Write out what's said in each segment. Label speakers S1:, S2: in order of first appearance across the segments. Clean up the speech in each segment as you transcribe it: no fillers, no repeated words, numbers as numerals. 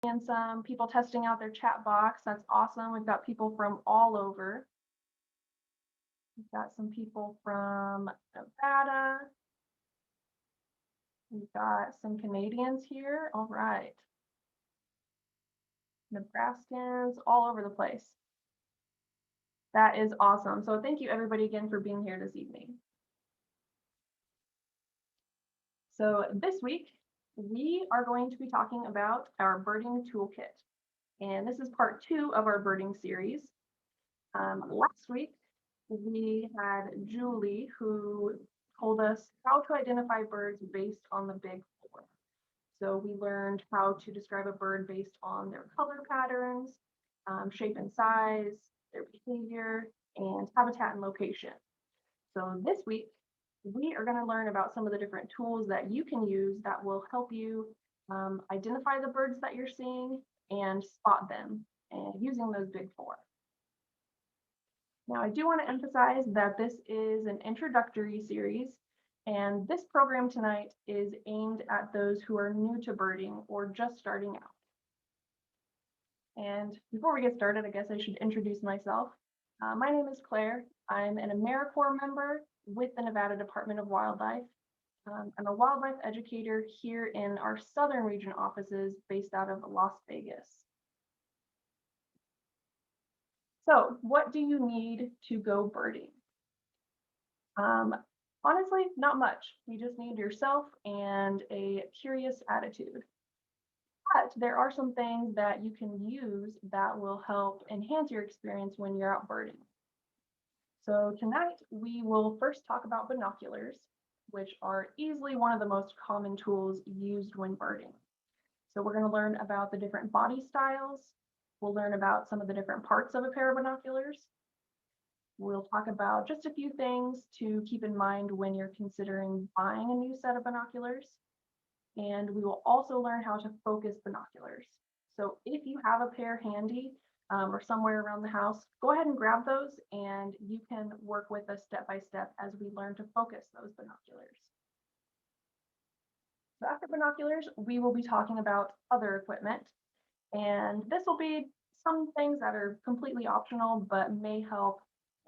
S1: And some people testing out their chat box. That's awesome. We've got people from all over. We've got some people from Nevada. We've got some Canadians here. All right. Nebraskans, all over the place. That is awesome. So thank you everybody again for being here this evening. So this week, we are going to be talking about our birding toolkit. And this is part 2 of our birding series. Last week, we had Julie who told us how to identify birds based on the big 4. So we learned how to describe a bird based on their color patterns, shape and size, their behavior, and habitat and location. So this week, we are going to learn about some of the different tools that you can use that will help you identify the birds that you're seeing and spot them and using those big 4. Now, I do want to emphasize that this is an introductory series, and this program tonight is aimed at those who are new to birding or just starting out. And before we get started, I guess I should introduce myself. My name is Claire. I'm an AmeriCorps member with the Nevada Department of Wildlife. I'm a wildlife educator here in our Southern Region offices based out of Las Vegas. So what do you need to go birding? Honestly, not much. You just need yourself and a curious attitude. But there are some things that you can use that will help enhance your experience when you're out birding. So tonight we will first talk about binoculars, which are easily one of the most common tools used when birding. So we're going to learn about the different body styles. We'll learn about some of the different parts of a pair of binoculars. We'll talk about just a few things to keep in mind when you're considering buying a new set of binoculars. And we will also learn how to focus binoculars. So if you have a pair handy or somewhere around the house, go ahead and grab those and you can work with us step by step as we learn to focus those binoculars. So after binoculars, we will be talking about other equipment. And this will be some things that are completely optional, but may help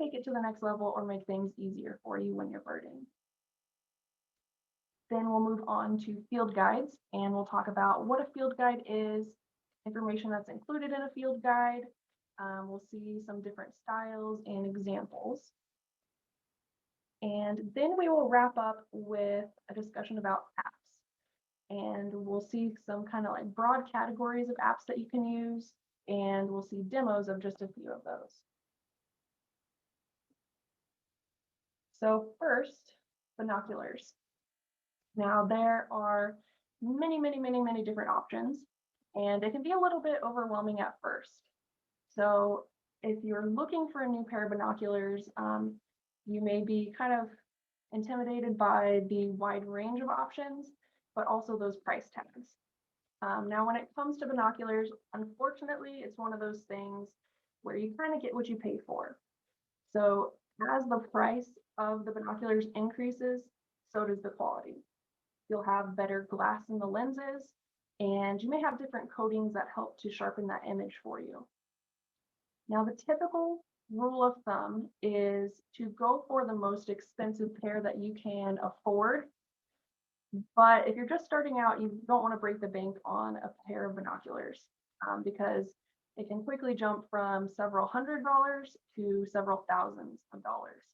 S1: take it to the next level or make things easier for you when you're birding. Then we'll move on to field guides, and we'll talk about what a field guide is, information that's included in a field guide. We'll see some different styles and examples. And then we will wrap up with a discussion about apps. And we'll see some kind of like broad categories of apps that you can use, and we'll see demos of just a few of those. So first, binoculars. Now there are many different options, and it can be a little bit overwhelming at first. So if you're looking for a new pair of binoculars, you may be kind of intimidated by the wide range of options, but also those price tags. Now, when it comes to binoculars, unfortunately, it's one of those things where you kind of get what you pay for. So as the price of the binoculars increases, so does the quality. You'll have better glass in the lenses, and you may have different coatings that help to sharpen that image for you. Now, the typical rule of thumb is to go for the most expensive pair that you can afford. But if you're just starting out, you don't want to break the bank on a pair of binoculars because it can quickly jump from several $100s to several thousands of dollars.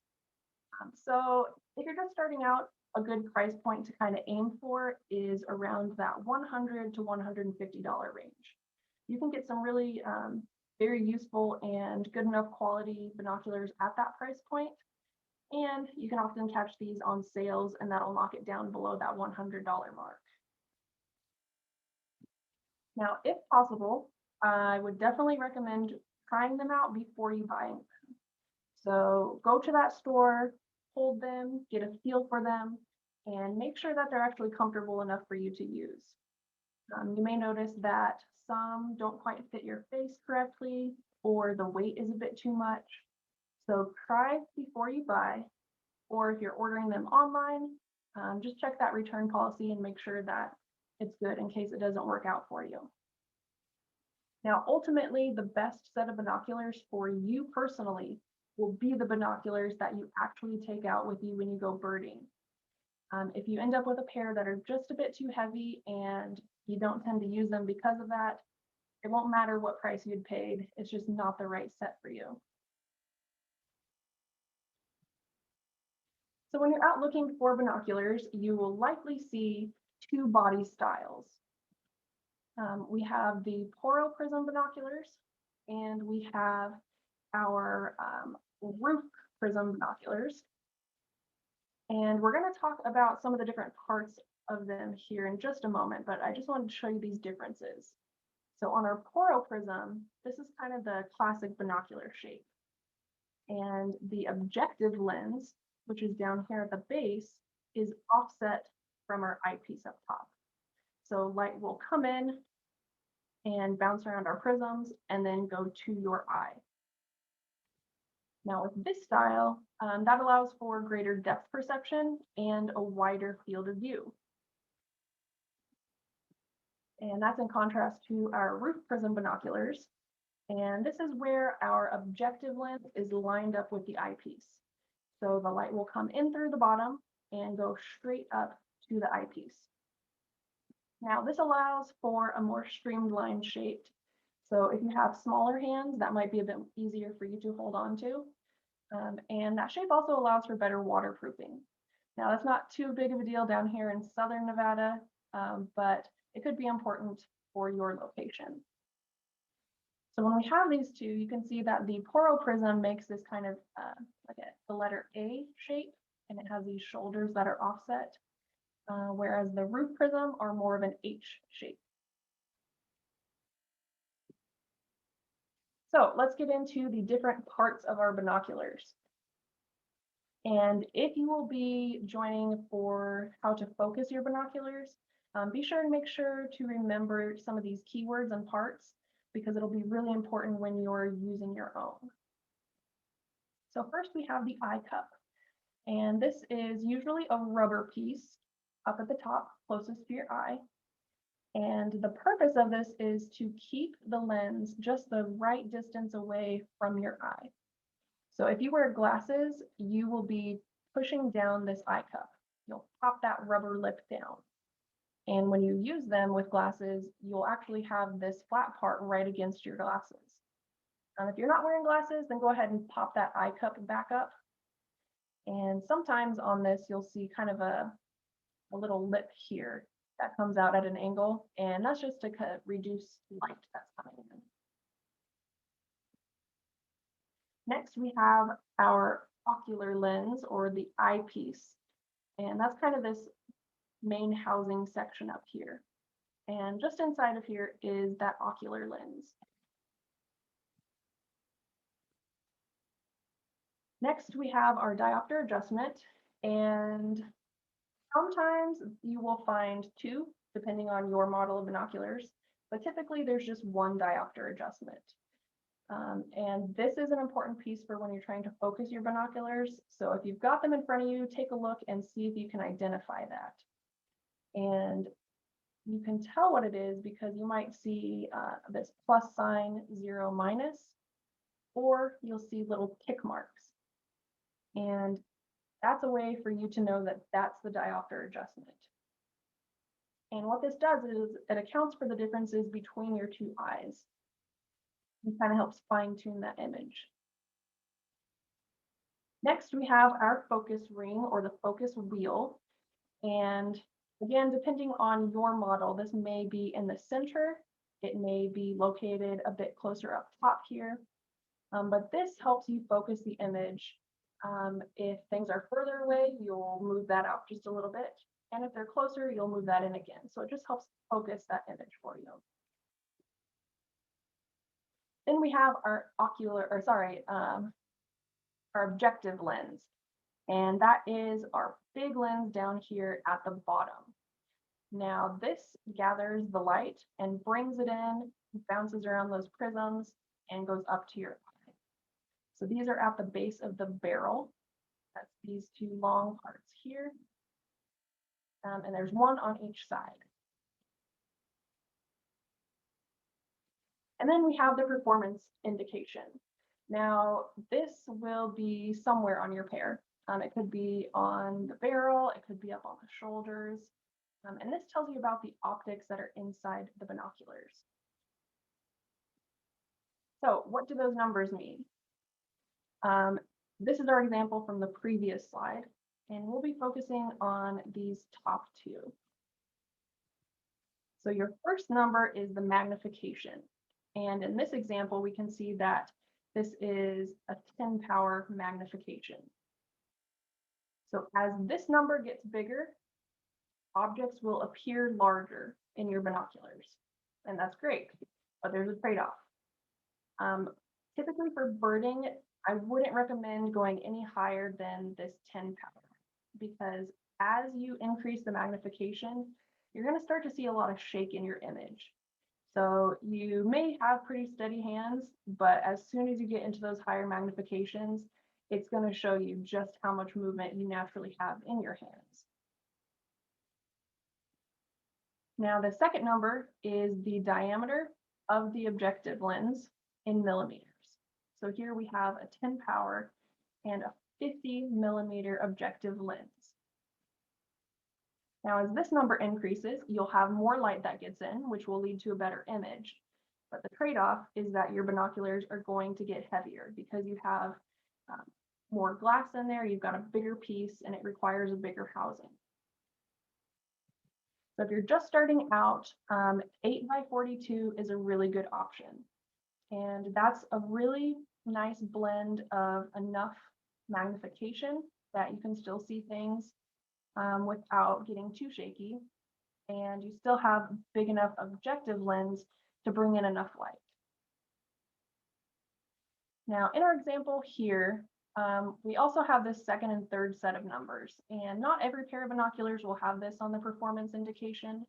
S1: So if you're just starting out, a good price point to kind of aim for is around that $100 to $150 range. You can get some really very useful and good enough quality binoculars at that price point. And you can often catch these on sales, and that'll knock it down below that $100 mark. Now, if possible, I would definitely recommend trying them out before you buy them. So go to that store, hold them, get a feel for them, and make sure that they're actually comfortable enough for you to use. You may notice that some don't quite fit your face correctly, or the weight is a bit too much. So try before you buy, or if you're ordering them online, just check that return policy and make sure that it's good in case it doesn't work out for you. Now, ultimately, the best set of binoculars for you personally will be the binoculars that you actually take out with you when you go birding. If you end up with a pair that are just a bit too heavy and you don't tend to use them because of that, it won't matter what price you'd paid. It's just not the right set for you. So when you're out looking for binoculars, you will likely see two body styles. We have the poro prism binoculars, and we have our roof prism binoculars. And we're going to talk about some of the different parts of them here in just a moment, but I just wanted to show you these differences. So on our poro prism, this is kind of the classic binocular shape. And the objective lens, which is down here at the base, is offset from our eyepiece up top. So light will come in and bounce around our prisms and then go to your eye. Now with this style, that allows for greater depth perception and a wider field of view. And that's in contrast to our roof prism binoculars. And this is where our objective lens is lined up with the eyepiece. So the light will come in through the bottom and go straight up to the eyepiece. Now this allows for a more streamlined shape. So if you have smaller hands, that might be a bit easier for you to hold on to. And that shape also allows for better waterproofing. Now that's not too big of a deal down here in Southern Nevada, but it could be important for your location. So when we have these two, you can see that the poro prism makes this kind of like the letter A shape, and it has these shoulders that are offset, whereas the roof prism are more of an H shape. So let's get into the different parts of our binoculars. And if you will be joining for how to focus your binoculars, be sure and make sure to remember some of these keywords and parts, because it'll be really important when you're using your own. So first we have the eye cup. And this is usually a rubber piece up at the top, closest to your eye. And the purpose of this is to keep the lens just the right distance away from your eye. So if you wear glasses, you will be pushing down this eye cup. You'll pop that rubber lip down. And when you use them with glasses, you'll actually have this flat part right against your glasses. If you're not wearing glasses, then go ahead and pop that eye cup back up. And sometimes on this, you'll see kind of a little lip here that comes out at an angle, and that's just to kind of reduce light that's coming in. Next, we have our ocular lens, or the eyepiece, and that's kind of this main housing section up here. And just inside of here is that ocular lens. Next, we have our diopter adjustment, and sometimes you will find two, depending on your model of binoculars, but typically there's just one diopter adjustment. And this is an important piece for when you're trying to focus your binoculars. So if you've got them in front of you, take a look and see if you can identify that. And you can tell what it is because you might see this plus sign, 0, minus, or you'll see little tick marks. And that's a way for you to know that that's the diopter adjustment. And what this does is it accounts for the differences between your two eyes. It kind of helps fine tune that image. Next, we have our focus ring, or the focus wheel. And again, depending on your model, this may be in the center. It may be located a bit closer up top here. But this helps you focus the image. If things are further away, you'll move that out just a little bit. And if they're closer, you'll move that in again. So it just helps focus that image for you. Then we have our our objective lens. And that is our big lens down here at the bottom. Now this gathers the light and brings it in, bounces around those prisms, and goes up to your eye. So these are at the base of the barrel. That's these two long parts here. And there's one on each side. And then we have the performance indication. Now, this will be somewhere on your pair. It could be on the barrel, it could be up on the shoulders. And this tells you about the optics that are inside the binoculars. So what do those numbers mean? This is our example from the previous slide, and we'll be focusing on these top two. So your first number is the magnification. And in this example, we can see that this is a 10 power magnification. So as this number gets bigger, objects will appear larger in your binoculars. And that's great, but there's a trade-off. Typically for birding, I wouldn't recommend going any higher than this 10 power, because as you increase the magnification, you're going to start to see a lot of shake in your image. So you may have pretty steady hands, but as soon as you get into those higher magnifications, it's going to show you just how much movement you naturally have in your hands. Now, the second number is the diameter of the objective lens in millimeters. So here we have a 10 power and a 50 millimeter objective lens. Now, as this number increases, you'll have more light that gets in, which will lead to a better image. But the trade-off is that your binoculars are going to get heavier because you have more glass in there, you've got a bigger piece, and it requires a bigger housing. So if you're just starting out, 8x42 is a really good option. And that's a really nice blend of enough magnification that you can still see things without getting too shaky. And you still have big enough objective lens to bring in enough light. Now, in our example here, we also have this second and third set of numbers, and not every pair of binoculars will have this on the performance indication,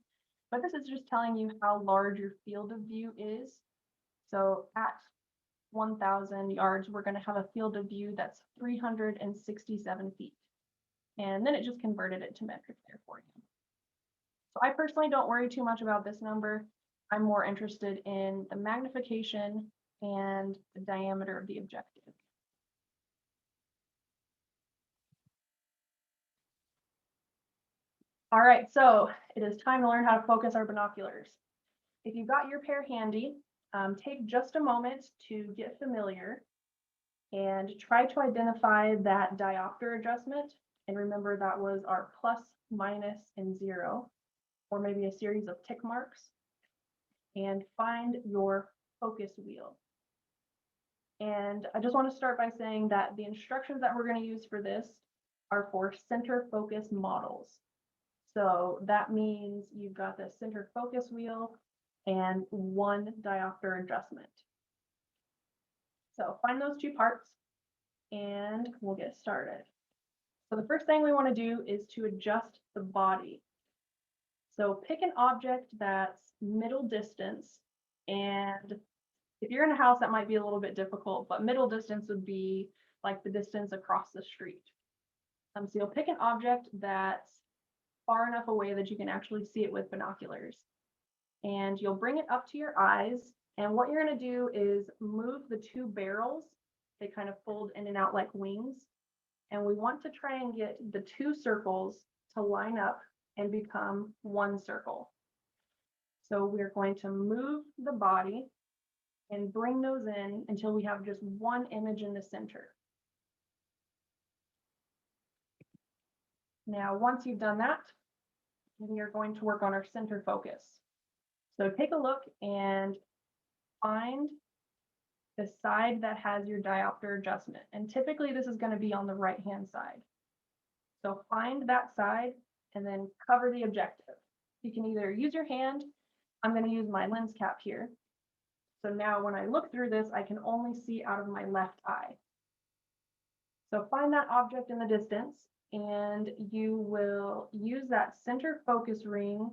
S1: but this is just telling you how large your field of view is. So at 1,000 yards, we're going to have a field of view that's 367 feet. And then it just converted it to metric there for you. So I personally don't worry too much about this number. I'm more interested in the magnification and the diameter of the objective. All right, so it is time to learn how to focus our binoculars. If you've got your pair handy, take just a moment to get familiar and try to identify that diopter adjustment. And remember, that was our plus, minus, and 0, or maybe a series of tick marks. And find your focus wheel. And I just want to start by saying that the instructions that we're going to use for this are for center focus models. So that means you've got the center focus wheel and one diopter adjustment. So find those two parts and we'll get started. So the first thing we want to do is to adjust the body. So pick an object that's middle distance, and if you're in a house, that might be a little bit difficult, but middle distance would be like the distance across the street. So you'll pick an object that's far enough away that you can actually see it with binoculars. And you'll bring it up to your eyes. And what you're going to do is move the two barrels. They kind of fold in and out like wings. And we want to try and get the two circles to line up and become one circle. So we're going to move the body and bring those in until we have just one image in the center. Now, once you've done that, we are going to work on our center focus. So take a look and find the side that has your diopter adjustment. And typically this is going to be on the right-hand side. So find that side and then cover the objective. You can either use your hand. I'm going to use my lens cap here. So now when I look through this, I can only see out of my left eye. So find that object in the distance, and you will use that center focus ring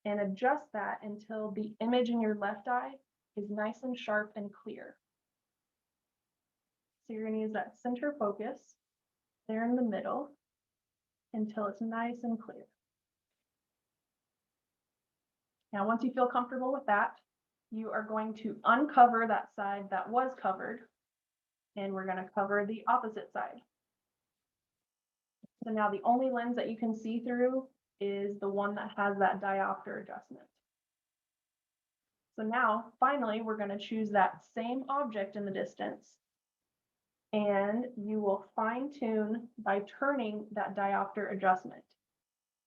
S1: and adjust that until the image in your left eye is nice and sharp and clear. So you're going to use that center focus there in the middle until it's nice and clear. Now, once you feel comfortable with that, you are going to uncover that side that was covered, and we're going to cover the opposite side. So now the only lens that you can see through is the one that has that diopter adjustment. So now, finally, we're going to choose that same object in the distance, and you will fine tune by turning that diopter adjustment.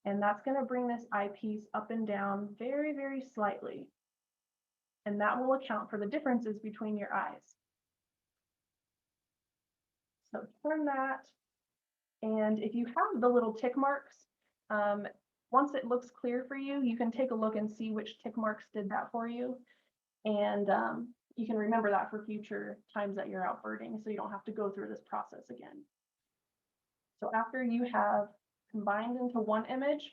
S1: And that's going to bring this eyepiece up and down very, very slightly. And that will account for the differences between your eyes. So turn that. And if you have the little tick marks, once it looks clear for you, you can take a look and see which tick marks did that for you. And you can remember that for future times that you're out birding, so you don't have to go through this process again. So after you have combined into one image,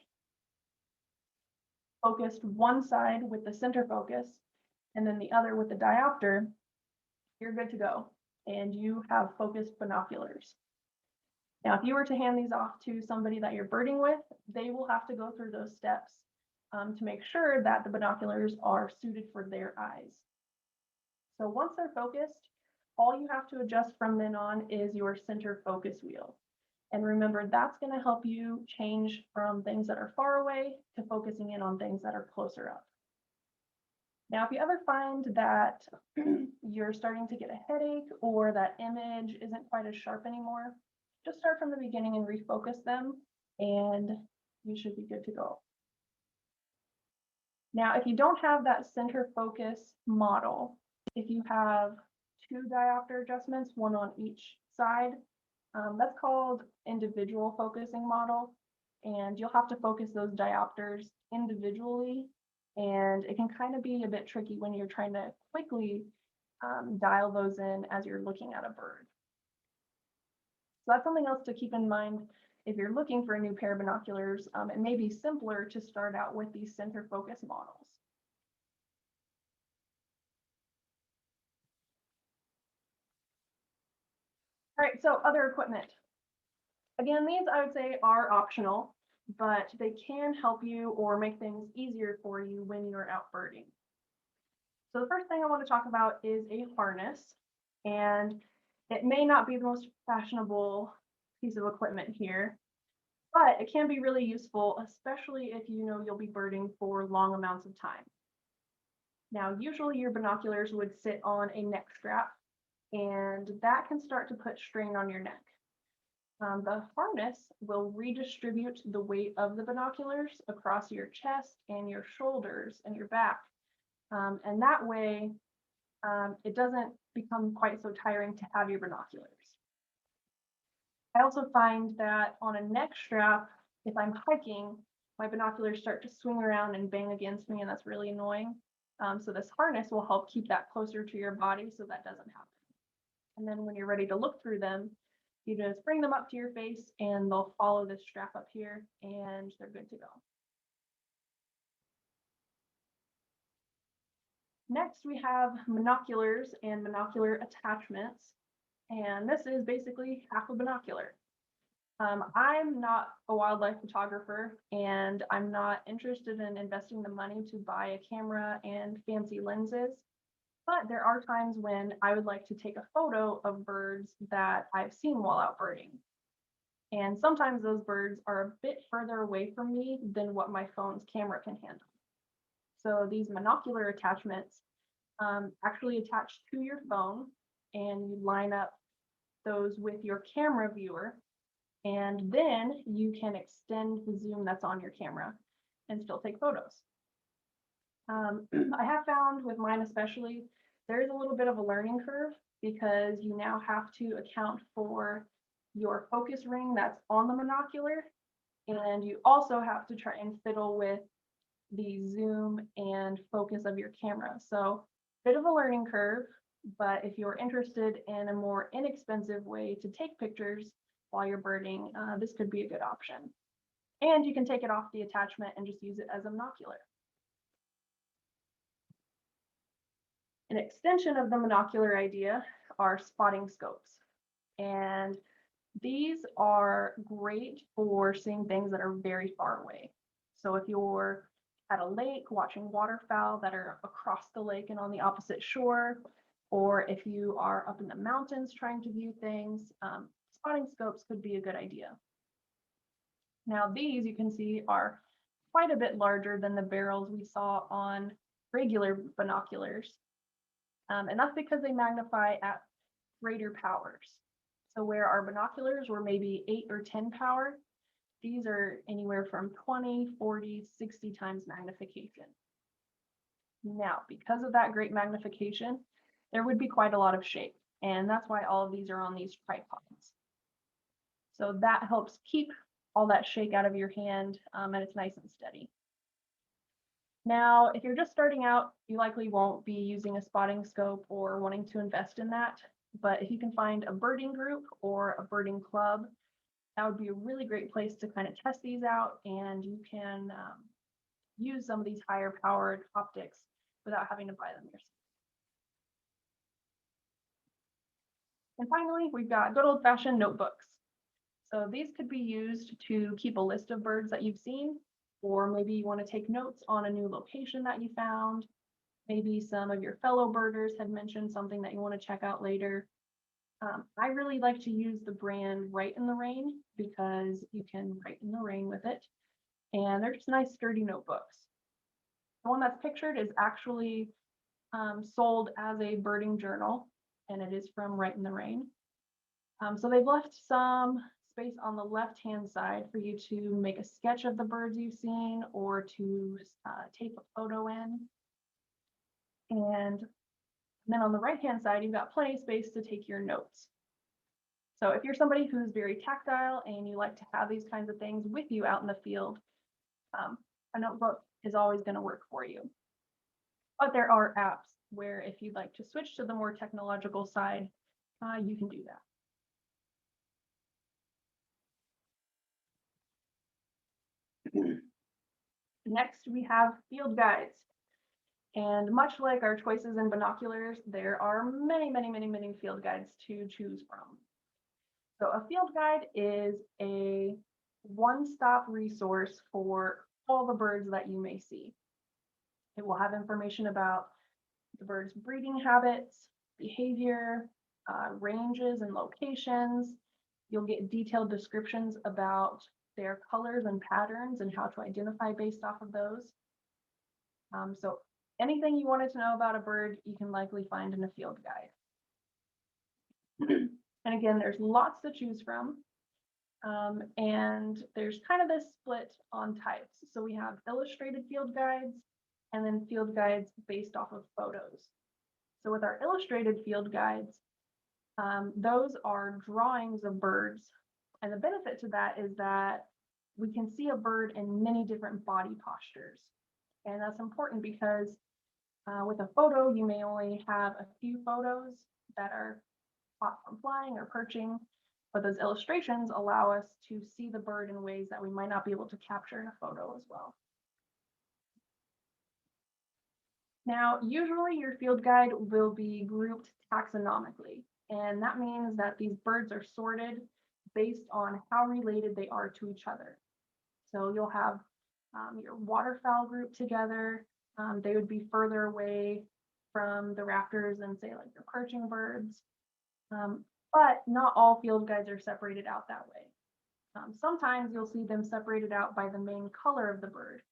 S1: focused one side with the center focus, and then the other with the diopter, you're good to go. And you have focused binoculars. Now, if you were to hand these off to somebody that you're birding with, they will have to go through those steps to make sure that the binoculars are suited for their eyes. So once they're focused, all you have to adjust from then on is your center focus wheel. And remember, that's going to help you change from things that are far away to focusing in on things that are closer up. Now, if you ever find that you're starting to get a headache or that image isn't quite as sharp anymore, just start from the beginning and refocus them, and you should be good to go. Now, if you don't have that center focus model, if you have two diopter adjustments, one on each side, that's called individual focusing model, and you'll have to focus those diopters individually, and it can kind of be a bit tricky when you're trying to quickly dial those in as you're looking at a bird. So that's something else to keep in mind if you're looking for a new pair of binoculars. It may be simpler to start out with these center focus models. All right, so other equipment. Again, these I would say are optional, but they can help you or make things easier for you when you're out birding. So the first thing I want to talk about is a harness, and it may not be the most fashionable piece of equipment here, but it can be really useful, especially if you know you'll be birding for long amounts of time. Now, usually your binoculars would sit on a neck strap, and that can start to put strain on your neck. The harness will redistribute the weight of the binoculars across your chest and your shoulders and your back. And that way, it doesn't become quite so tiring to have your binoculars. I also find that on a neck strap, if I'm hiking, my binoculars start to swing around and bang against me, and that's really annoying. So this harness will help keep that closer to your body so that doesn't happen. And then when you're ready to look through them, you just bring them up to your face and they'll follow this strap up here and they're good to go. Next, we have binoculars and binocular attachments. And this is basically half a binocular. I'm not a wildlife photographer, and I'm not interested in investing the money to buy a camera and fancy lenses. But there are times when I would like to take a photo of birds that I've seen while out birding. And sometimes those birds are a bit further away from me than what my phone's camera can handle. So these binocular attachments actually attach to your phone, and you line up those with your camera viewer, and then you can extend the zoom that's on your camera and still take photos. I have found with mine especially, there's a little bit of a learning curve because you now have to account for your focus ring that's on the binocular, and you also have to try and fiddle with the zoom and focus of your camera. So bit of a learning curve, but if you're interested in a more inexpensive way to take pictures while you're birding, this could be a good option. And you can take it off the attachment and just use it as a binocular. An extension of the binocular idea are spotting scopes. And these are great for seeing things that are very far away. So if you're at a lake watching waterfowl that are across the lake and on the opposite shore, or if you are up in the mountains trying to view things, spotting scopes could be a good idea. Now these you can see are quite a bit larger than the barrels we saw on regular binoculars. And that's because they magnify at greater powers. So where our binoculars were maybe 8 or 10 power, these are anywhere from 20, 40, 60 times magnification. Now, because of that great magnification, there would be quite a lot of shake, and that's why all of these are on these tripods. So that helps keep all that shake out of your hand, and it's nice and steady. Now, if you're just starting out, you likely won't be using a spotting scope or wanting to invest in that, but if you can find a birding group or a birding club, that would be a really great place to kind of test these out, and you can use some of these higher powered optics without having to buy them yourself. And finally, we've got good old-fashioned notebooks. So these could be used to keep a list of birds that you've seen, or maybe you want to take notes on a new location that you found. Maybe some of your fellow birders had mentioned something that you want to check out later. I really like to use the brand Write in the Rain because you can write in the rain with it. And they're just nice sturdy notebooks. The one that's pictured is actually sold as a birding journal, and it is from Write in the Rain. So they've left some space on the left-hand side for you to make a sketch of the birds you've seen or to tape a photo in. And then on the right-hand side, you've got plenty of space to take your notes. So if you're somebody who's very tactile and you like to have these kinds of things with you out in the field, a notebook is always going to work for you. But there are apps where if you'd like to switch to the more technological side, you can do that. Next, we have field guides. And much like our choices in binoculars, there are many, many, many, many field guides to choose from. So a field guide is a one-stop resource for all the birds that you may see. It will have information about the bird's breeding habits, behavior, ranges and locations. You'll get detailed descriptions about their colors and patterns and how to identify based off of those. So anything you wanted to know about a bird, you can likely find in a field guide. And again, there's lots to choose from. And there's kind of this split on types. So we have illustrated field guides and then field guides based off of photos. So with our illustrated field guides, those are drawings of birds. And the benefit to that is that we can see a bird in many different body postures. And that's important because with a photo, you may only have a few photos that are caught from flying or perching, but those illustrations allow us to see the bird in ways that we might not be able to capture in a photo as well. Now, usually your field guide will be grouped taxonomically, and that means that these birds are sorted based on how related they are to each other. So you'll have your waterfowl group together. They would be further away from the raptors and say like the perching birds. But not all field guides are separated out that way. Sometimes you'll see them separated out by the main color of the bird.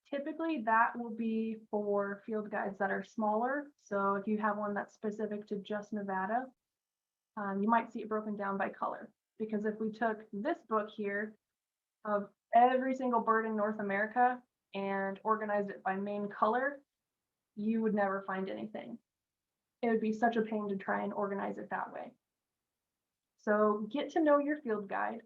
S1: Typically that will be for field guides that are smaller. So if you have one that's specific to just Nevada, you might see it broken down by color. Because if we took this book here of every single bird in North America and organized it by main color, you would never find anything. It would be such a pain to try and organize it that way. So get to know your field guide.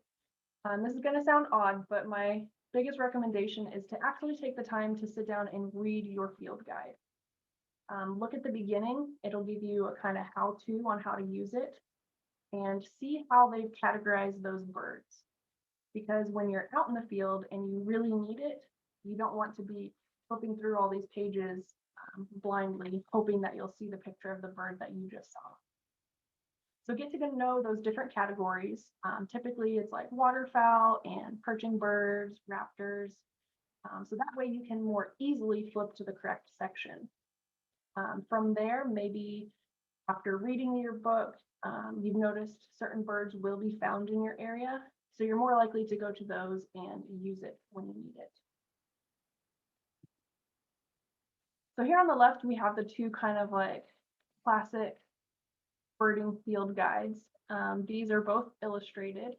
S1: This is going to sound odd, but my biggest recommendation is to actually take the time to sit down and read your field guide. Look at the beginning. It'll give you a kind of how-to on how to use it and see how they've categorized those birds. Because when you're out in the field and you really need it, you don't want to be flipping through all these pages blindly, hoping that you'll see the picture of the bird that you just saw. So get to know those different categories. Typically it's like waterfowl and perching birds, raptors. So that way you can more easily flip to the correct section. From there, maybe after reading your book, you've noticed certain birds will be found in your area. So you're more likely to go to those and use it when you need it. So here on the left, we have the two kind of like classic birding field guides. These are both illustrated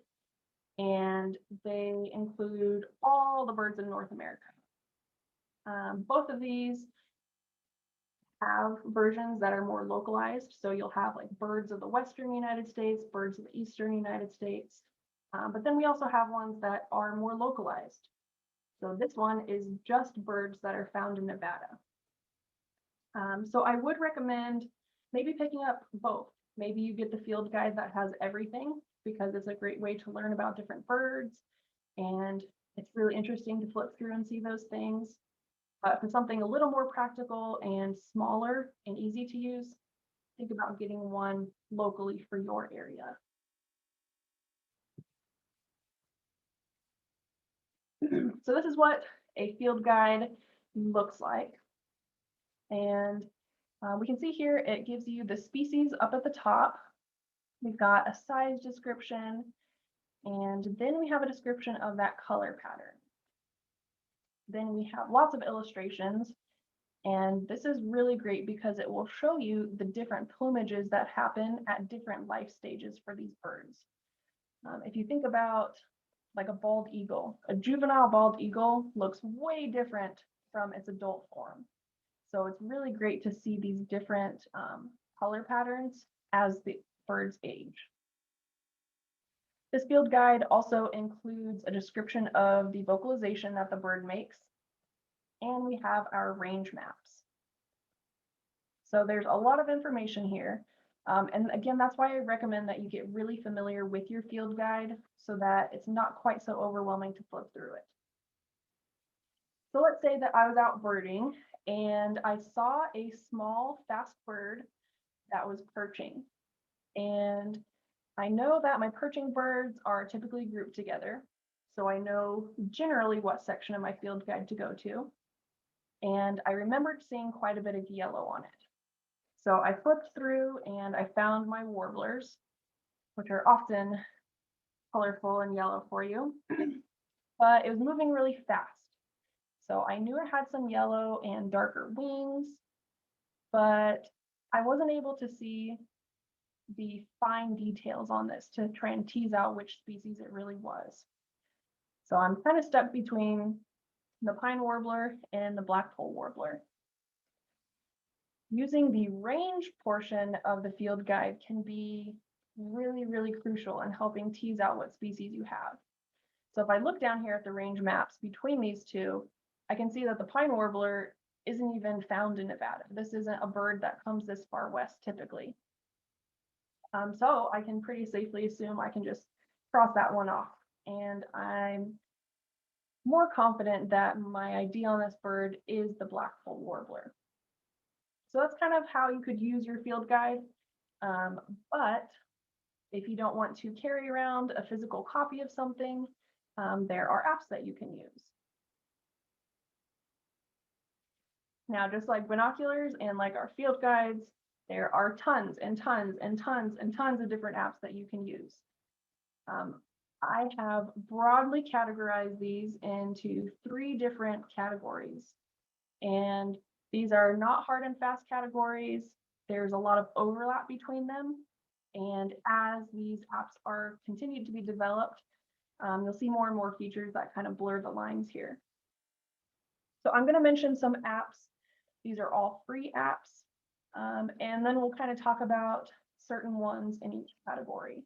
S1: and they include all the birds in North America. Both of these have versions that are more localized. So you'll have like birds of the Western United States, birds of the Eastern United States. But then we also have ones that are more localized. So this one is just birds that are found in Nevada. So I would recommend maybe picking up both. Maybe you get the field guide that has everything because it's a great way to learn about different birds. And it's really interesting to flip through and see those things. But for something a little more practical and smaller and easy to use, think about getting one locally for your area. So this is what a field guide looks like. And we can see here, it gives you the species up at the top. We've got a size description, and then we have a description of that color pattern. Then we have lots of illustrations, and this is really great because it will show you the different plumages that happen at different life stages for these birds. If you think about like a bald eagle, a juvenile bald eagle looks way different from its adult form. So it's really great to see these different color patterns as the birds age. This field guide also includes a description of the vocalization that the bird makes, and we have our range maps. So there's a lot of information here. And again, that's why I recommend that you get really familiar with your field guide so that it's not quite so overwhelming to flip through it. So let's say that I was out birding and I saw a small, fast bird that was perching. And I know that my perching birds are typically grouped together. So I know generally what section of my field guide to go to. And I remembered seeing quite a bit of yellow on it. So I flipped through and I found my warblers, which are often colorful and yellow for you, but it was moving really fast. So I knew it had some yellow and darker wings, but I wasn't able to see the fine details on this to try and tease out which species it really was. So I'm kind of stuck between the pine warbler and the blackpoll warbler. Using the range portion of the field guide can be really, really crucial in helping tease out what species you have. So if I look down here at the range maps between these two, I can see that the pine warbler isn't even found in Nevada. This isn't a bird that comes this far west typically. So I can pretty safely assume I can just cross that one off. And I'm more confident that my ID on this bird is the blackpoll warbler. So that's kind of how you could use your field guide. But if you don't want to carry around a physical copy of something, there are apps that you can use. Now, just like binoculars and like our field guides, there are tons and tons and tons and tons of different apps that you can use. I have broadly categorized these into 3 different categories. And these are not hard and fast categories. There's a lot of overlap between them. And as these apps are continued to be developed, you'll see more and more features that kind of blur the lines here. So I'm going to mention some apps. These are all free apps. And then we'll kind of talk about certain ones in each category.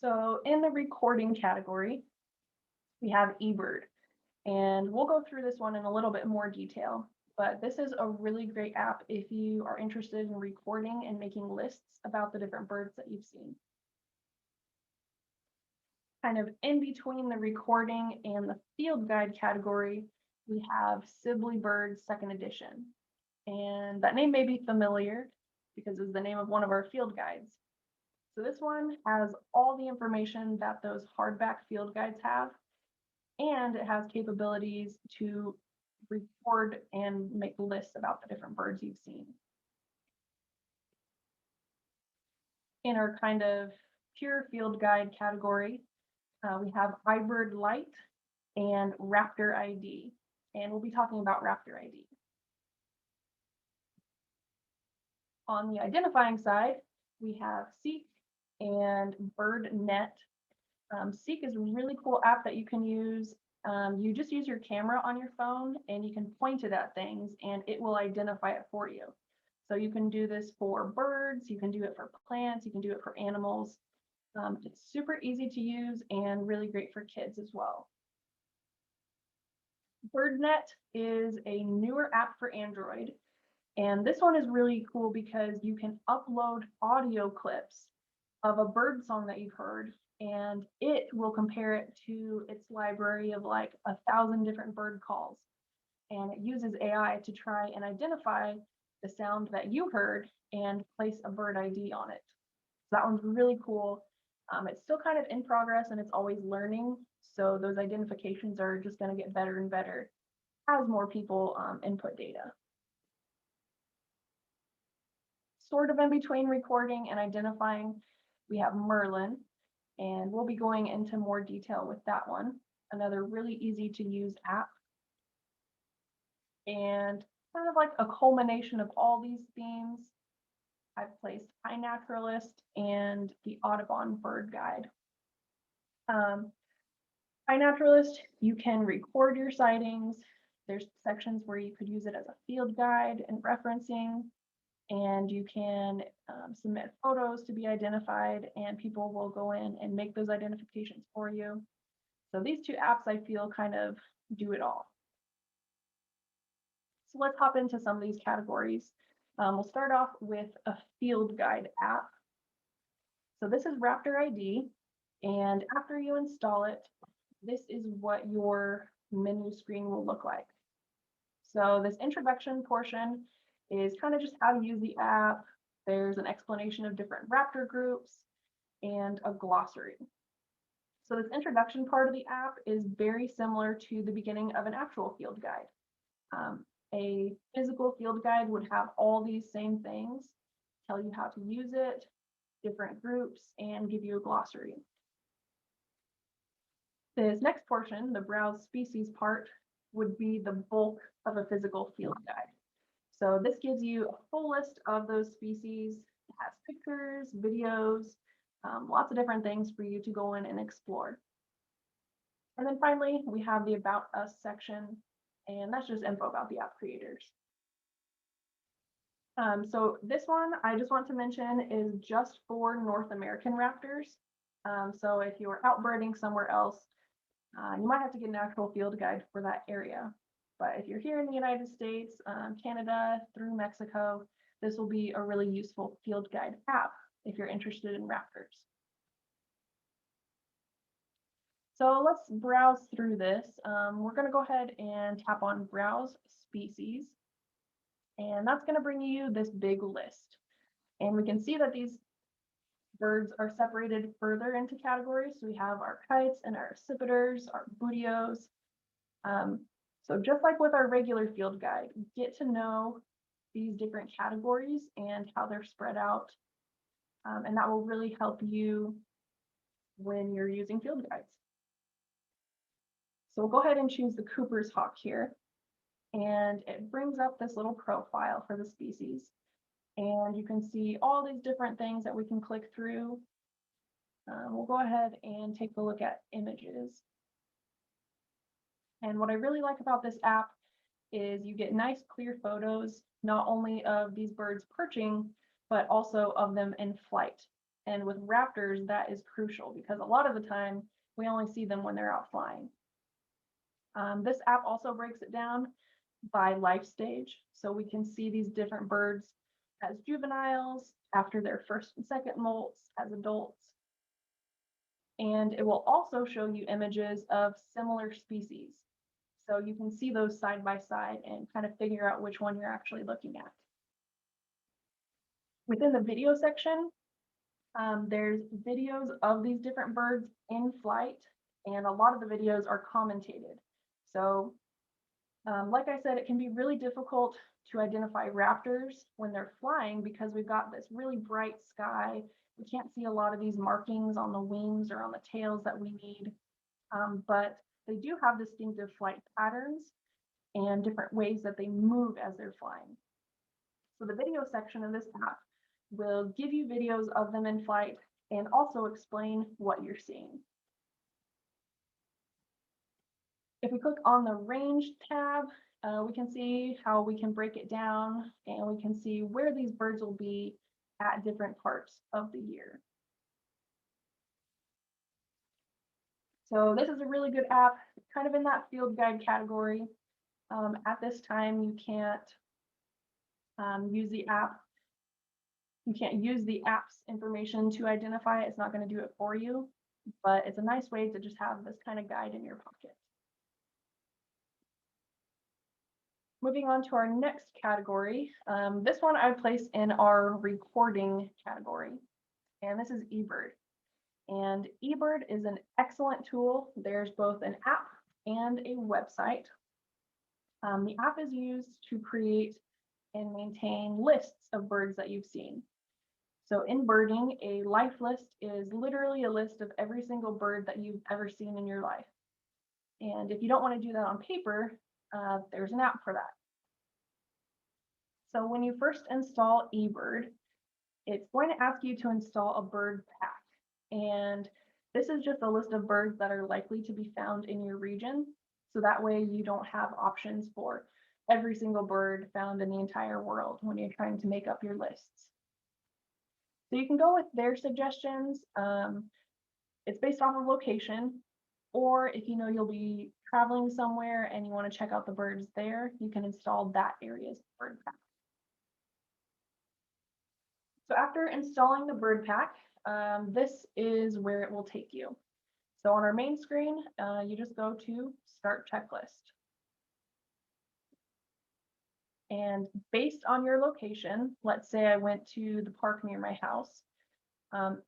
S1: So in the recording category, we have ebird. And we'll go through this one in a little bit more detail. But this is a really great app if you are interested in recording and making lists about the different birds that you've seen. Kind of in between the recording and the field guide category, we have Sibley Birds 2nd edition. And that name may be familiar because it's the name of one of our field guides. So this one has all the information that those hardback field guides have, and it has capabilities to record and make lists about the different birds you've seen. In our kind of pure field guide category, we have iBird Lite and Raptor ID, and we'll be talking about Raptor ID. On the identifying side, we have Seek and BirdNet. Seek is a really cool app that you can use. You just use your camera on your phone and you can point it at things and it will identify it for you. So you can do this for birds, you can do it for plants, you can do it for animals. It's super easy to use and really great for kids as well. BirdNet is a newer app for Android. And this one is really cool because you can upload audio clips of a bird song that you've heard, and it will compare it to its library of like 1,000 different bird calls. And it uses AI to try and identify the sound that you heard and place a bird ID on it. So that one's really cool. It's still kind of in progress and it's always learning. So those identifications are just going to get better and better as more people input data. Sort of in between recording and identifying, we have Merlin, and we'll be going into more detail with that one. Another really easy to use app. And kind of like a culmination of all these themes, I've placed iNaturalist and the Audubon Bird Guide. iNaturalist, you can record your sightings. There's sections where you could use it as a field guide and referencing, and you can submit photos to be identified, and people will go in and make those identifications for you. So these two apps, I feel, kind of do it all. So let's hop into some of these categories. We'll start off with a field guide app. So this is Raptor ID, and after you install it, this is what your menu screen will look like. So this introduction portion is kind of just how to use the app. There's an explanation of different raptor groups and a glossary. So this introduction part of the app is very similar to the beginning of an actual field guide. A physical field guide would have all these same things, tell you how to use it, different groups, and give you a glossary. This next portion, the browse species part, would be the bulk of a physical field guide. So this gives you a full list of those species. It has pictures, videos, lots of different things for you to go in and explore. And then finally, we have the About Us section, and that's just info about the app creators. So this one, I just want to mention, is just for North American raptors. So if you're out birding somewhere else, you might have to get an actual field guide for that area. But if you're here in the United States, Canada, through Mexico, this will be a really useful field guide app if you're interested in raptors. So let's browse through this. We're going to go ahead and tap on Browse Species, and that's going to bring you this big list. And we can see that these birds are separated further into categories. So we have our kites and our accipiters, our bootios. So just like with our regular field guide, get to know these different categories and how they're spread out. And that will really help you when you're using field guides. So we'll go ahead and choose the Cooper's hawk here. And it brings up this little profile for the species. And you can see all these different things that we can click through. We'll go ahead and take a look at images. And what I really like about this app is you get nice clear photos, not only of these birds perching, but also of them in flight. And with raptors, that is crucial because a lot of the time we only see them when they're out flying. This app also breaks it down by life stage. So we can see these different birds as juveniles, after their first and second molts, as adults. And it will also show you images of similar species. So you can see those side by side and kind of figure out which one you're actually looking at. Within the video section, There's videos of these different birds in flight, and a lot of the videos are commentated. So, like I said, it can be really difficult to identify raptors when they're flying because we've got this really bright sky. We can't see a lot of these markings on the wings or on the tails that we need, but they do have distinctive flight patterns and different ways that they move as they're flying. So the video section of this app will give you videos of them in flight and also explain what you're seeing. If we click on the range tab, we can see how we can break it down, and we can see where these birds will be at different parts of the year. So this is a really good app, kind of in that field guide category. At this time, you can't use the app. You can't use the app's information to identify it. It's not going to do it for you, but it's a nice way to just have this kind of guide in your pocket. Moving on to our next category. This one I place in our recording category, and this is ebird. And ebird is an excellent tool. There's both an app and a website. The app is used to create and maintain lists of birds that you've seen. So in birding, a life list is literally a list of every single bird that you've ever seen in your life. And if you don't want to do that on paper, there's an app for that. So when you first install ebird, it's going to ask you to install a bird pack. And this is just a list of birds that are likely to be found in your region. So that way you don't have options for every single bird found in the entire world when you're trying to make up your lists. So you can go with their suggestions. It's based off of location, or if you know you'll be traveling somewhere and you want to check out the birds there, you can install that area's bird pack. So after installing the bird pack, this is where it will take you. So on our main screen, you just go to Start Checklist. And based on your location, let's say I went to the park near my house,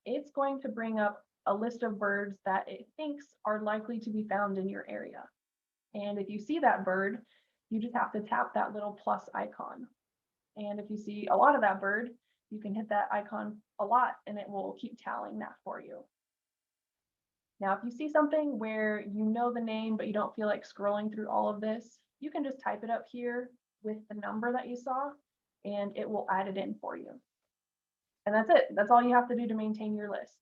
S1: it's going to bring up a list of birds that it thinks are likely to be found in your area. And if you see that bird, you just have to tap that little plus icon. And if you see a lot of that bird, you can hit that icon a lot and it will keep tallying that for you. Now, if you see something where you know the name, but you don't feel like scrolling through all of this, you can just type it up here with the number that you saw, and it will add it in for you. And that's it. That's all you have to do to maintain your list.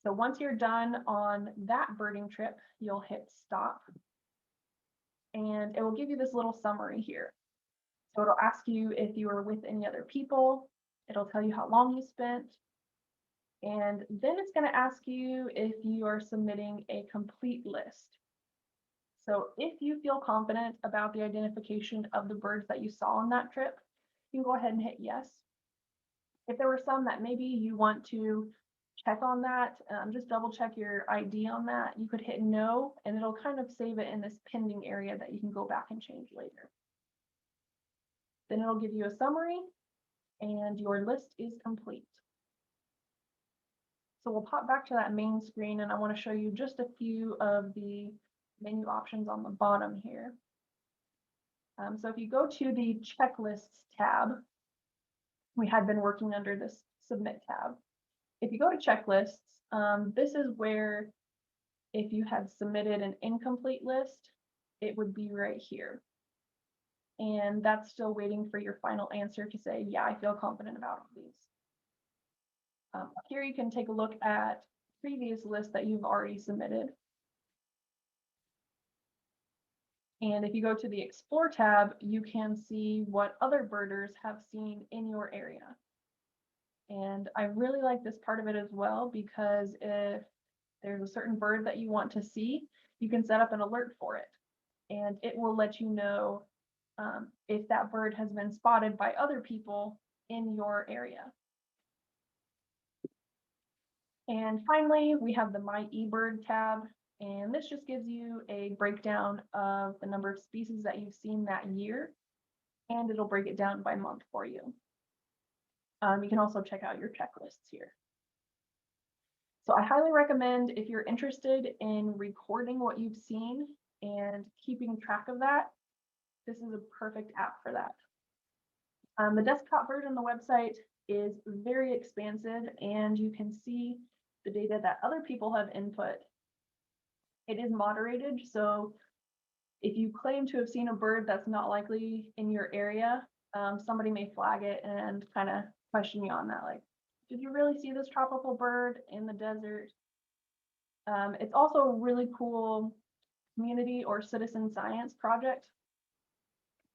S1: So once you're done on that birding trip, you'll hit stop, and it will give you this little summary here. So it'll ask you if you were with any other people. It'll tell you how long you spent. And then it's going to ask you if you are submitting a complete list. So if you feel confident about the identification of the birds that you saw on that trip, you can go ahead and hit yes. If there were some that maybe you want to check on that, just double check your ID on that, you could hit no, and it'll kind of save it in this pending area that you can go back and change later. Then it'll give you a summary, and your list is complete. So we'll pop back to that main screen, and I want to show you just a few of the menu options on the bottom here. So if you go to the checklists tab, we had been working under this submit tab. If you go to checklists, this is where if you had submitted an incomplete list, it would be right here. And that's still waiting for your final answer to say, yeah, I feel confident about all these. Here you can take a look at previous lists that you've already submitted. And if you go to the Explore tab, you can see what other birders have seen in your area. And I really like this part of it as well, because if there's a certain bird that you want to see, you can set up an alert for it. And it will let you know if that bird has been spotted by other people in your area. And finally, we have the My eBird tab, and this just gives you a breakdown of the number of species that you've seen that year, and it'll break it down by month for you. You can also check out your checklists here. So I highly recommend, if you're interested in recording what you've seen and keeping track of that, this is a perfect app for that. The desktop version of the website is very expansive, and you can see the data that other people have input. It is moderated, so if you claim to have seen a bird that's not likely in your area, somebody may flag it and kind of question you on that, like, did you really see this tropical bird in the desert? It's also a really cool community or citizen science project,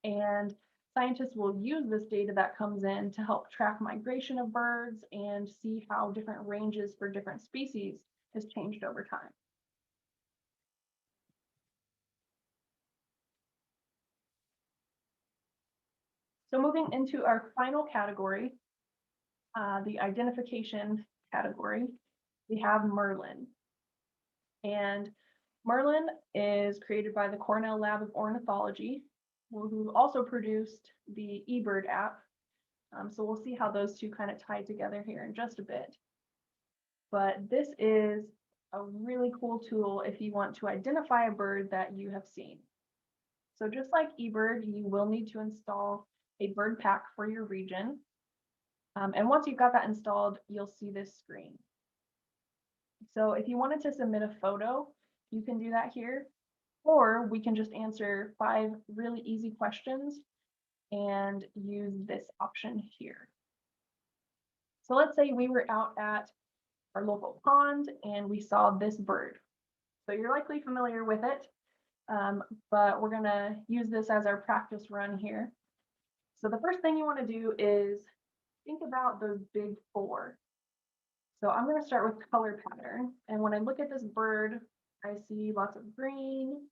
S1: and scientists will use this data that comes in to help track migration of birds and see how different ranges for different species has changed over time. So moving into our final category, the identification category, we have Merlin. And Merlin is created by the Cornell Lab of Ornithology, who also produced the eBird app. So we'll see how those two kind of tie together here in just a bit. But this is a really cool tool if you want to identify a bird that you have seen. So just like eBird, you will need to install a bird pack for your region. And once you've got that installed, you'll see this screen. So if you wanted to submit a photo, you can do that here, or we can just answer 5 really easy questions and use this option here. So let's say we were out at our local pond and we saw this bird. So you're likely familiar with it, but we're gonna use this as our practice run here. So the first thing you wanna do is think about those big 4. So I'm gonna start with color pattern. And when I look at this bird, I see lots of green,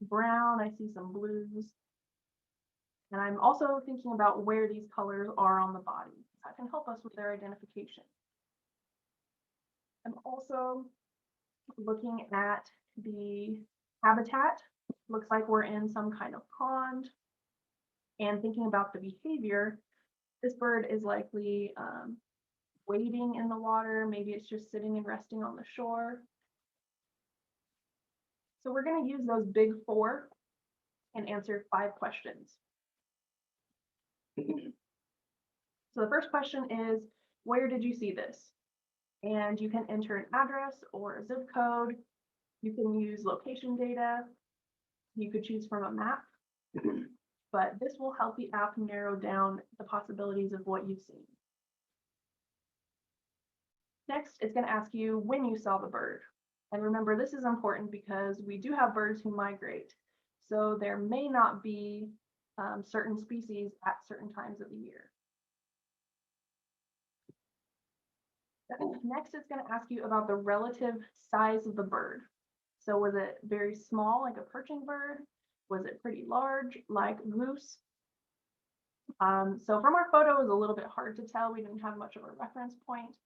S1: brown, I see some blues. And I'm also thinking about where these colors are on the body. That can help us with their identification. I'm also looking at the habitat. Looks like we're in some kind of pond. And thinking about the behavior, this bird is likely wading in the water. Maybe it's just sitting and resting on the shore. So we're going to use those big 4 and answer 5 questions. So the first question is, where did you see this? And you can enter an address or a zip code. You can use location data. You could choose from a map, but this will help the app narrow down the possibilities of what you've seen. Next, it's going to ask you when you saw the bird. And remember, this is important because we do have birds who migrate. So there may not be certain species at certain times of the year. Next, it's going to ask you about the relative size of the bird. So was it very small, like a perching bird? Was it pretty large, like goose? So from our photo, it was a little bit hard to tell. We didn't have much of a reference point.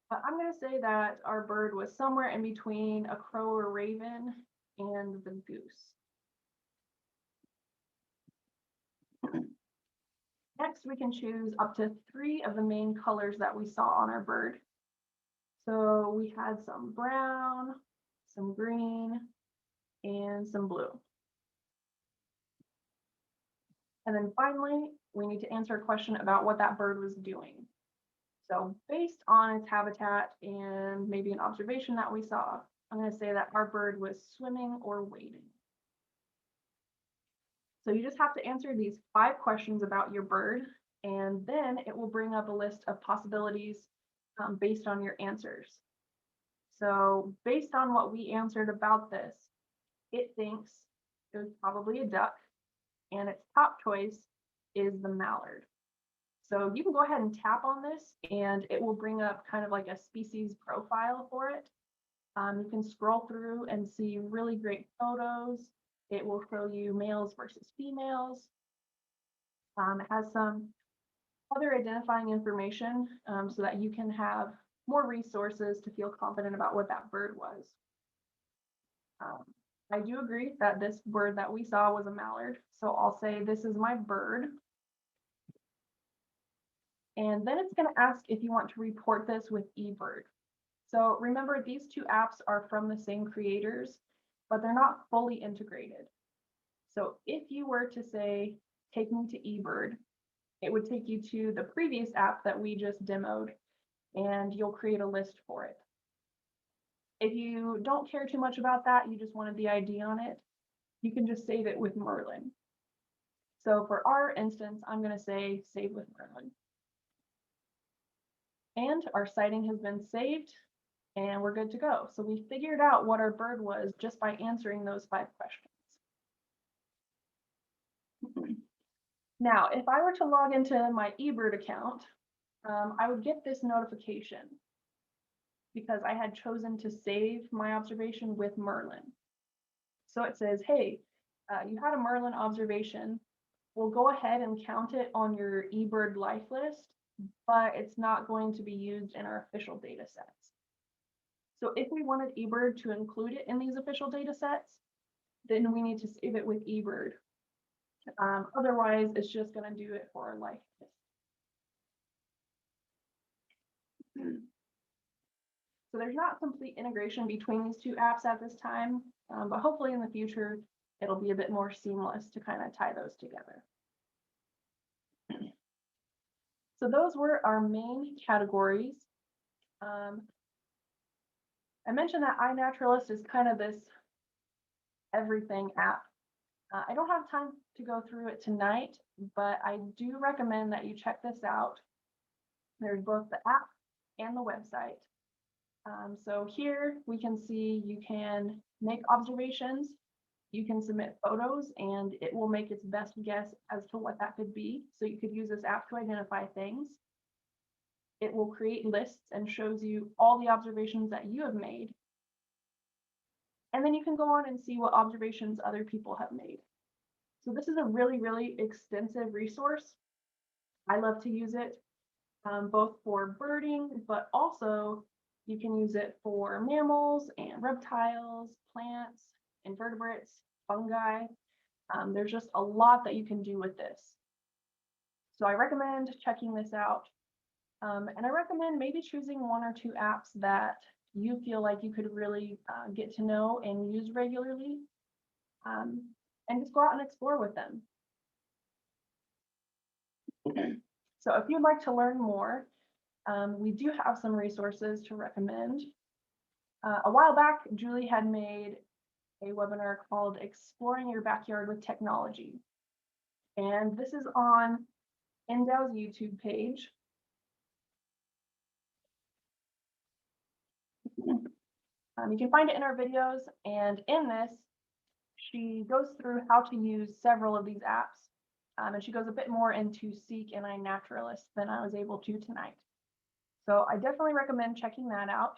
S1: But I'm going to say that our bird was somewhere in between a crow or raven and the goose. Next, we can choose up to 3 of the main colors that we saw on our bird. So we had some brown, some green, and some blue. And then finally, we need to answer a question about what that bird was doing. So based on its habitat and maybe an observation that we saw, I'm going to say that our bird was swimming or wading. So you just have to answer these 5 questions about your bird, and then it will bring up a list of possibilities based on your answers. So based on what we answered about this, it thinks it was probably a duck, and its top choice is the mallard. So you can go ahead and tap on this and it will bring up kind of like a species profile for it. You can scroll through and see really great photos. It will show you males versus females. It has some other identifying information so that you can have more resources to feel confident about what that bird was. I do agree that this bird that we saw was a mallard. So I'll say this is my bird. And then it's going to ask if you want to report this with ebird. So remember, these two apps are from the same creators, but they're not fully integrated. So if you were to say, take me to ebird, it would take you to the previous app that we just demoed, and you'll create a list for it. If you don't care too much about that, you just wanted the ID on it, you can just save it with Merlin. So for our instance, I'm going to say save with Merlin. And our sighting has been saved, and we're good to go. So we figured out what our bird was just by answering those 5 questions. Now, if I were to log into my ebird account, I would get this notification because I had chosen to save my observation with Merlin. So it says, hey, you had a Merlin observation. We'll go ahead and count it on your ebird life list, but it's not going to be used in our official data sets. So if we wanted ebird to include it in these official data sets, then we need to save it with ebird. Otherwise, it's just going to do it for our life list. So there's not complete integration between these two apps at this time, but hopefully in the future, it'll be a bit more seamless to kind of tie those together. So those were our main categories. I mentioned that iNaturalist is kind of this everything app. I don't have time to go through it tonight, but I do recommend that you check this out. There's both the app and the website. So here we can see you can make observations, you can submit photos, and it will make its best guess as to what that could be. So you could use this app to identify things. It will create lists and shows you all the observations that you have made. And then you can go on and see what observations other people have made. So this is a really, really extensive resource. I love to use it both for birding, but also you can use it for mammals and reptiles, plants, invertebrates, fungi. There's just a lot that you can do with this. So I recommend checking this out. And I recommend maybe choosing 1 or 2 apps that you feel like you could really get to know and use regularly, and just go out and explore with them. So if you'd like to learn more, we do have some resources to recommend. A while back, Julie had made a webinar called Exploring Your Backyard with Technology. And this is on Endow's YouTube page. You can find it in our videos, and in this, she goes through how to use several of these apps, and she goes a bit more into Seek and iNaturalist than I was able to tonight. So I definitely recommend checking that out.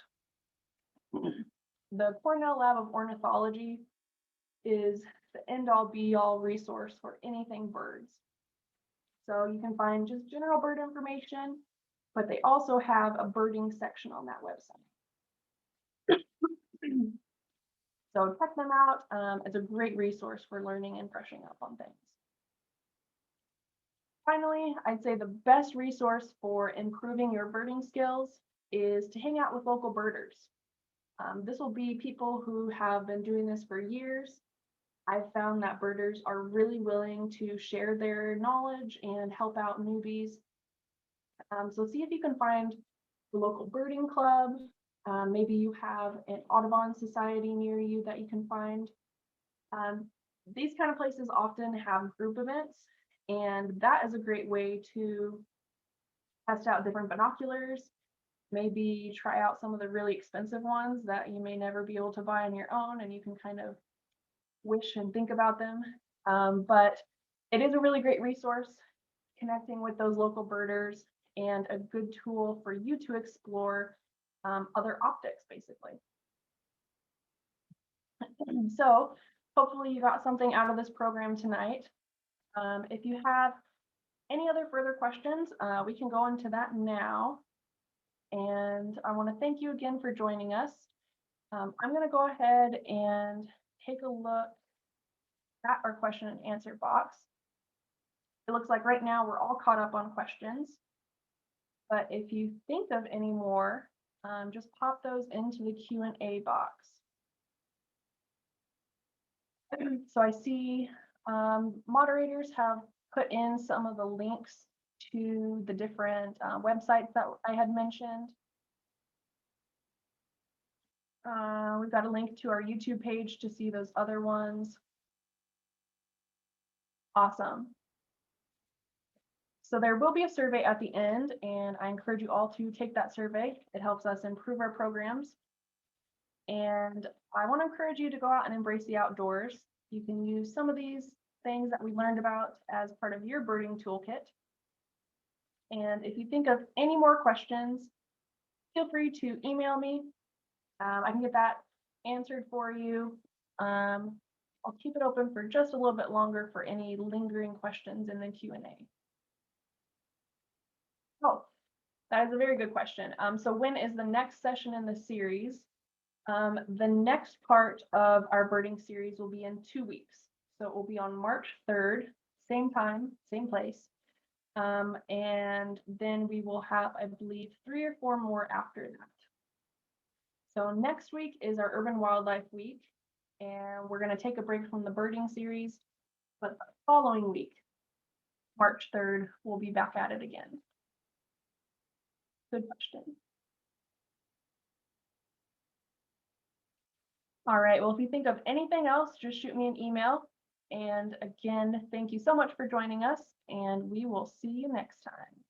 S1: The Cornell Lab of Ornithology is the end-all be-all resource for anything birds. So you can find just general bird information, but they also have a birding section on that website. So check them out. It's a great resource for learning and brushing up on things. Finally, I'd say the best resource for improving your birding skills is to hang out with local birders. This will be people who have been doing this for years. I've found that birders are really willing to share their knowledge and help out newbies. So see if you can find the local birding club. Maybe you have an Audubon Society near you that you can find. These kind of places often have group events, and that is a great way to test out different binoculars, maybe try out some of the really expensive ones that you may never be able to buy on your own, and you can kind of wish and think about them. But it is a really great resource, connecting with those local birders, and a good tool for you to explore other optics, basically. So hopefully you got something out of this program tonight. If you have any other further questions, we can go into that now. And I want to thank you again for joining us. I'm going to go ahead and take a look at our question and answer box. It looks like right now we're all caught up on questions. But if you think of any more, just pop those into the Q&A box. So I see moderators have put in some of the links to the different websites that I had mentioned. We've got a link to our YouTube page to see those other ones. Awesome. So there will be a survey at the end, and I encourage you all to take that survey. It helps us improve our programs. And I want to encourage you to go out and embrace the outdoors. You can use some of these things that we learned about as part of your birding toolkit. And if you think of any more questions, feel free to email me. I can get that answered for you. I'll keep it open for just a little bit longer for any lingering questions in the Q&A. Oh, that is a very good question. So when is the next session in the series? The next part of our birding series will be in 2 weeks. So it will be on March 3rd, same time, same place. And then we will have, I believe, 3 or 4 more after that. So next week is our Urban Wildlife Week, and we're going to take a break from the birding series, but the following week, March 3rd, we'll be back at it again. Good question. All right, well, if you think of anything else, just shoot me an email. And again, thank you so much for joining us, and we will see you next time.